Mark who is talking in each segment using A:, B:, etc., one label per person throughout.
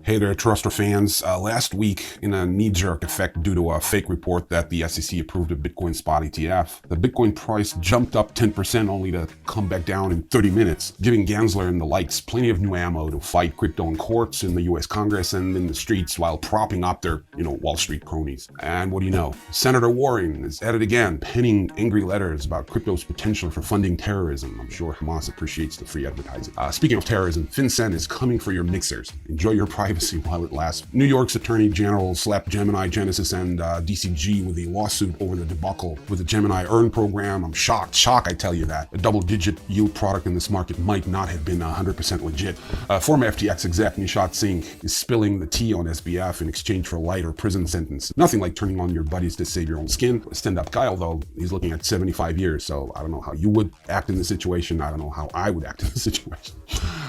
A: Hey there, TRASTRA fans. Last week, in a knee-jerk effect due to a fake report that the SEC approved a Bitcoin spot ETF, the Bitcoin price jumped up 10% only to come back down in 30 minutes, giving Gensler and the likes plenty of new ammo to fight crypto in courts, in the US Congress, and in the streets while propping up their, Wall Street cronies. And what do you know? Senator Warren is at it again, penning angry letters about crypto's potential for funding terrorism. I'm sure Hamas appreciates the free advertising. Speaking of terrorism, FinCEN is coming for your mixers. Enjoy your privacy while it lasts. New York's Attorney General slapped Gemini, Genesis, and DCG with a lawsuit over the debacle with the Gemini Earn program. I'm shocked, I tell you that. A double-digit yield product in this market might not have been 100% legit. Former FTX exec Nishad Singh is spilling the tea on SBF in exchange for a lighter prison sentence. Nothing like turning on your buddies to save your own skin. A stand-up guy, although he's looking at 75 years, so I don't know how you would act in this situation. I don't know how I would act in this situation.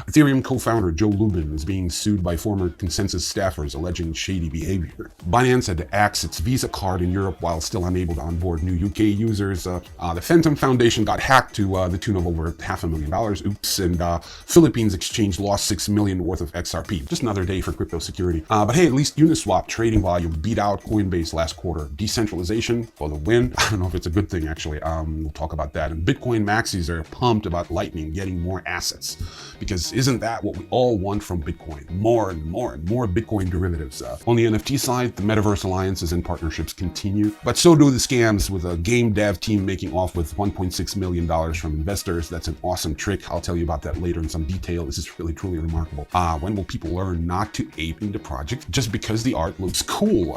A: Ethereum co-founder Joe Lubin is being sued by former Consensus staffers alleging shady behavior. Binance had to axe its Visa card in Europe while still unable to onboard new UK users. The Phantom Foundation got hacked to the tune of over $500,000. Oops. And Philippines exchange lost $6 million worth of XRP. Just another day for crypto security. But hey, at least UNISWAP trading volume beat out COINBASE last quarter. Decentralization for the win. I don't know if it's a good thing, actually. We'll talk about that. And Bitcoin maxis are pumped about Lightning getting more assets. Because isn't that what we all want from Bitcoin? More and more Bitcoin derivatives. On the NFT side, the Metaverse alliances and partnerships continue, but so do the scams, with a game dev team making off with $1.6 million from investors. That's an awesome trick. I'll tell you about that later in some detail. This is really, truly remarkable. When will people learn not to ape into projects just because the art looks cool?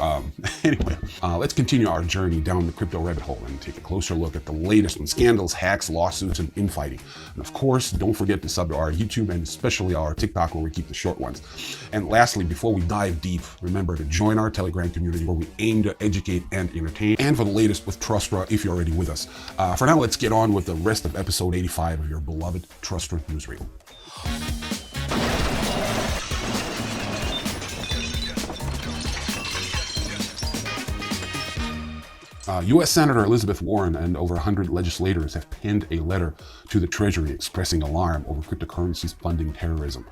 A: Anyway, let's continue our journey down the crypto rabbit hole and take a closer look at the latest on scandals, hacks, lawsuits, and infighting. And of course, don't forget to sub to our YouTube and especially our TikTok, where we keep the short ones. And lastly, before we dive deep, remember to join our Telegram community where we aim to educate and entertain. And for the latest with TRASTRA, if you're already with us. For now, let's get on with the rest of episode 85 of your beloved TRASTRA Newsreel. U.S. Senator Elizabeth Warren and over 100 legislators have penned a letter to the Treasury expressing alarm over cryptocurrencies funding terrorism.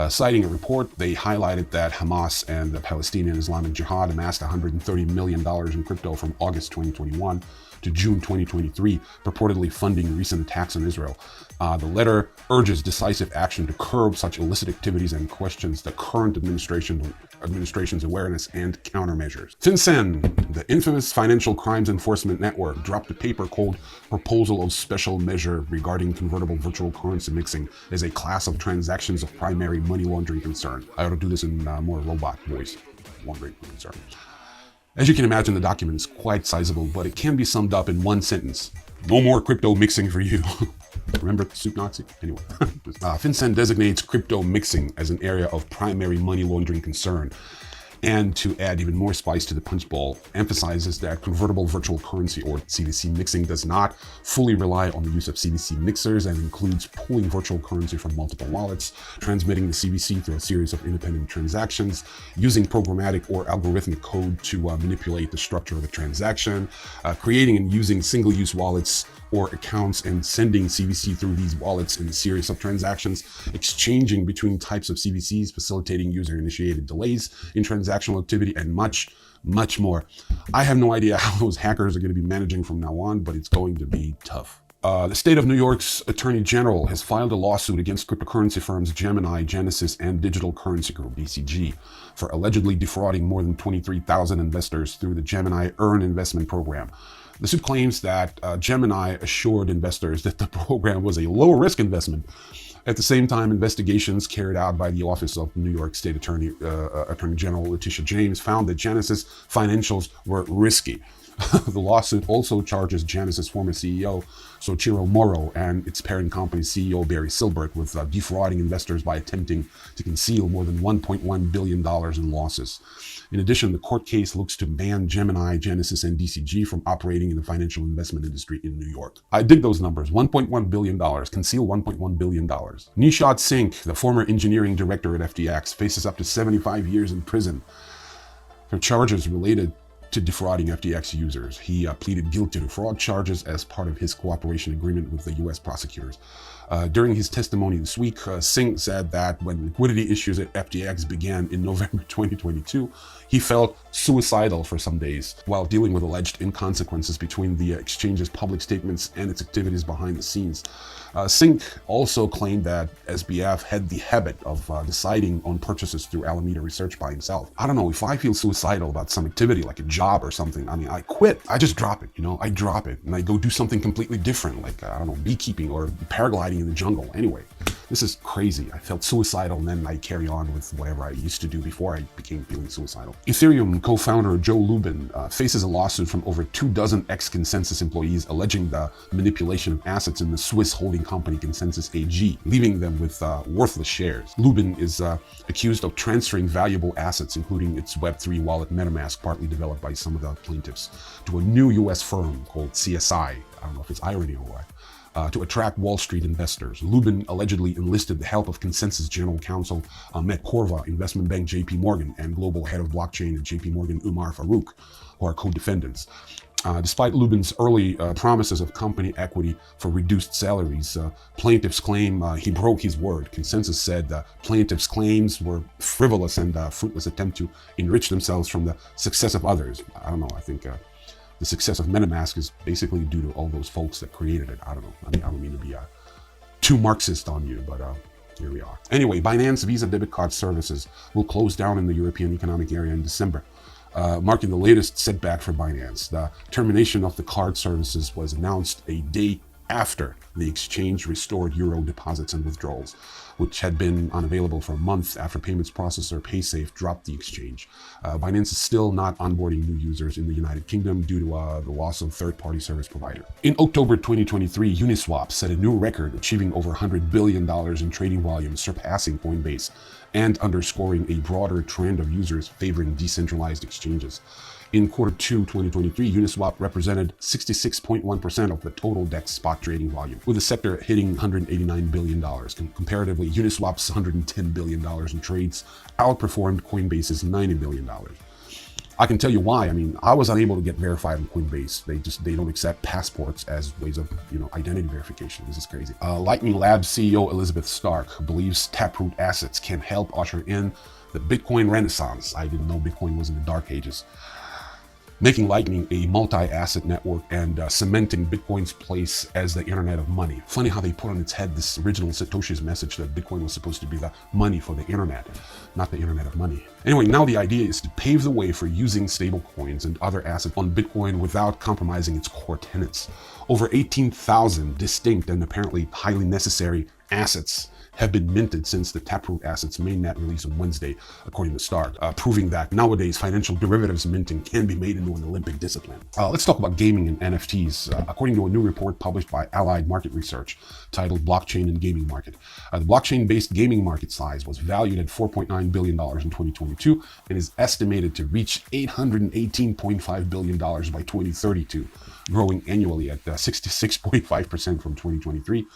A: Citing a report, they highlighted that Hamas and the Palestinian Islamic Jihad amassed $130 million in crypto from August 2021 to June 2023, purportedly funding recent attacks on Israel. The letter urges decisive action to curb such illicit activities and questions the current administration's awareness and countermeasures. FinCEN, the infamous Financial Crimes Enforcement Network, dropped a paper called Proposal of Special Measure regarding convertible virtual currency mixing as a class of transactions of primary money laundering concern. I ought to do this in more robot voice. Laundering concern. As you can imagine, the document is quite sizable, but it can be summed up in one sentence. No more crypto mixing for you. Remember the soup Nazi? Anyway. FinCEN designates crypto mixing as an area of primary money laundering concern. And to add even more spice to the punch bowl, emphasizes that convertible virtual currency, or CVC mixing, does not fully rely on the use of CVC mixers and includes pooling virtual currency from multiple wallets, transmitting the CVC through a series of independent transactions, using programmatic or algorithmic code to manipulate the structure of a transaction, creating and using single-use wallets or accounts and sending CVC through these wallets in a series of transactions, exchanging between types of CVCs, facilitating user-initiated delays in transactional activity, and much, much more. I have no idea how those hackers are going to be managing from now on, but it's going to be tough. The state of New York's Attorney General has filed a lawsuit against cryptocurrency firms Gemini, Genesis, and Digital Currency Group, DCG, for allegedly defrauding more than 23,000 investors through the Gemini Earn investment program. The suit claims that Gemini assured investors that the program was a low-risk investment. At the same time, investigations carried out by the Office of New York State Attorney General Letitia James found that Genesis financials were risky. The lawsuit also charges Genesis former CEO Soichiro Moro and its parent company's CEO Barry Silbert with defrauding investors by attempting to conceal more than $1.1 billion in losses. In addition, the court case looks to ban Gemini, Genesis, and DCG from operating in the financial investment industry in New York. I dig those numbers. $1.1 billion. Conceal $1.1 billion. Nishad Singh, the former engineering director at FTX, faces up to 75 years in prison for charges related to defrauding FTX users. He pleaded guilty to fraud charges as part of his cooperation agreement with the U.S. prosecutors. During his testimony this week, Singh said that when liquidity issues at FTX began in November 2022, he felt suicidal for some days while dealing with alleged inconsequences between the exchange's public statements and its activities behind the scenes. Singh also claimed that SBF had the habit of deciding on purchases through Alameda Research by himself. I don't know, if I feel suicidal about some activity like a job or something, I mean, I quit. I just drop it, I drop it and I go do something completely different, like, I don't know, beekeeping or paragliding in the jungle. Anyway, this is crazy. I felt suicidal and then I carry on with whatever I used to do before I became feeling suicidal. Ethereum co-founder Joe Lubin faces a lawsuit from over 24 ex-Consensus employees alleging the manipulation of assets in the Swiss holding company Consensus AG, leaving them with worthless shares. Lubin is accused of transferring valuable assets, including its Web3 wallet MetaMask, partly developed by some of the plaintiffs, to a new US firm called CSI. I don't know if it's irony or what. To attract Wall Street investors. Lubin allegedly enlisted the help of Consensus General Counsel Ahmet Korva, investment bank JP Morgan, and global head of blockchain at JP Morgan Umar Farouk, who are co-defendants. Despite Lubin's early promises of company equity for reduced salaries, plaintiffs claim he broke his word. Consensus said plaintiffs' claims were frivolous and a fruitless attempt to enrich themselves from the success of others. I don't know, I think the success of MetaMask is basically due to all those folks that created it. I don't know. I mean, I don't mean to be too Marxist on you, but here we are. Anyway, Binance Visa debit card services will close down in the European Economic Area in December, marking the latest setback for Binance. The termination of the card services was announced a day after the exchange restored euro deposits and withdrawals, which had been unavailable for a month after payments processor PaySafe dropped the exchange. Binance is still not onboarding new users in the United Kingdom due to the loss of third-party service provider. In October 2023, UNISWAP set a new record, achieving over $100 billion in trading volume, surpassing COINBASE and underscoring a broader trend of users favoring decentralized exchanges. In Q2 2023, Uniswap represented 66.1% of the total DEX spot trading volume, with the sector hitting $189 billion. Comparatively, Uniswap's $110 billion in trades outperformed Coinbase's $90 billion. I can tell you why. I mean, I was unable to get verified on Coinbase. They don't accept passports as ways of, identity verification. This is crazy. Lightning Labs CEO Elizabeth Stark believes Taproot assets can help usher in the Bitcoin renaissance. I didn't know Bitcoin was in the dark ages, making Lightning a multi-asset network and cementing Bitcoin's place as the internet of money. Funny how they put on its head this original Satoshi's message that Bitcoin was supposed to be the money for the internet, not the internet of money. Anyway, now the idea is to pave the way for using stable coins and other assets on Bitcoin without compromising its core tenets. Over 18,000 distinct and apparently highly necessary assets have been minted since the Taproot Assets mainnet release on Wednesday, according to Stark, proving that nowadays financial derivatives minting can be made into an Olympic discipline. Let's talk about gaming and NFTs. According to a new report published by Allied Market Research titled Blockchain and Gaming Market, the blockchain-based gaming market size was valued at $4.9 billion in 2022 and is estimated to reach $818.5 billion by 2032, growing annually at 66.5% from 2023.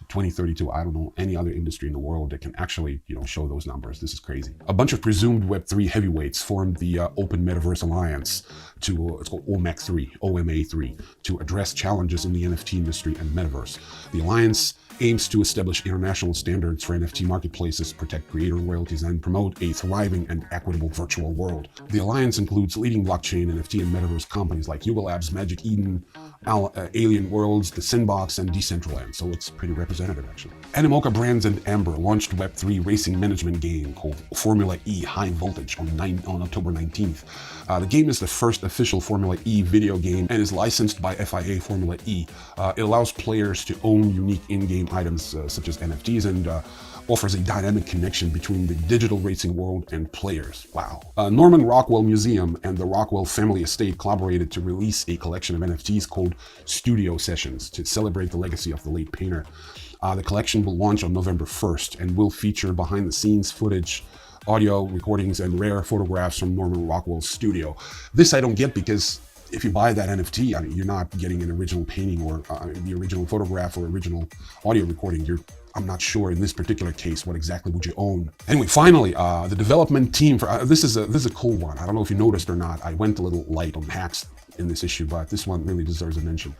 A: 2032. I don't know any other industry in the world that can actually, show those numbers. This is crazy. A bunch of presumed Web3 heavyweights formed the Open Metaverse Alliance it's called OMA3, to address challenges in the NFT industry and metaverse. The alliance aims to establish international standards for NFT marketplaces, protect creator royalties, and promote a thriving and equitable virtual world. The alliance includes leading blockchain, NFT, and metaverse companies like Yuga Labs, Magic Eden, Alien Worlds, The Sandbox, and Decentraland, so it's pretty representative, actually. Animoca Brands and Amber launched Web3 racing management game called Formula E High Voltage on October 19th. The game is the first official Formula E video game and is licensed by FIA Formula E. It allows players to own unique in-game items such as NFTs and offers a dynamic connection between the digital racing world and players. Wow. Norman Rockwell Museum and the Rockwell Family Estate collaborated to release a collection of NFTs called Studio Sessions to celebrate the legacy of the late painter. The collection will launch on November 1st and will feature behind-the-scenes footage, audio recordings, and rare photographs from Norman Rockwell's studio. This I don't get, because if you buy that NFT, you're not getting an original painting or the original photograph or original audio recording. You're I'm not sure in this particular case what exactly would you own. Anyway, finally, the development team for this is a cool one. I don't know if you noticed or not. I went a little light on hacks in this issue, but this one really deserves a mention.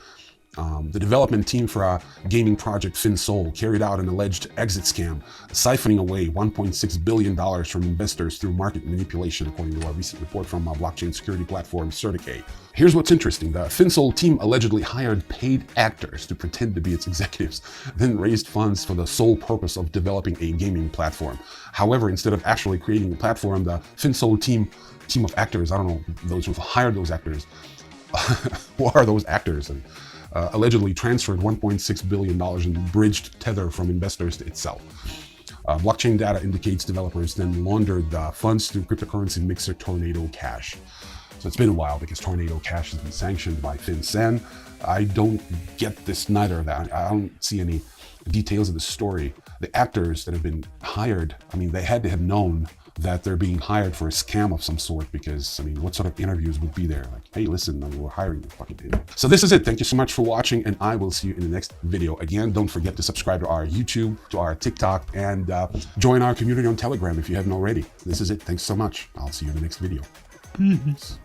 A: The development team for a gaming project FinCEN carried out an alleged exit scam, siphoning away $1.6 billion from investors through market manipulation, according to a recent report from blockchain security platform Certicate. Here's what's interesting. The FinCEN team allegedly hired paid actors to pretend to be its executives, then raised funds for the sole purpose of developing a gaming platform. However, instead of actually creating a platform, the FinCEN team of actors, I don't know those who've hired those actors, who are those actors, and allegedly transferred $1.6 billion in bridged tether from investors to itself. Blockchain data indicates developers then laundered the funds through cryptocurrency mixer Tornado Cash. So it's been a while because Tornado Cash has been sanctioned by FinCEN. I don't get this neither of that. I don't see any details of the story. The actors that have been hired, I mean, they had to have known that they're being hired for a scam of some sort, because, I mean, what sort of interviews would be there? Like, hey, listen, we're hiring you, fucking idiot. So this is it. Thank you so much for watching, and I will see you in the next video. Again, don't forget to subscribe to our YouTube, to our TikTok, and join our community on Telegram if you haven't already. This is it. Thanks so much. I'll see you in the next video. Peace.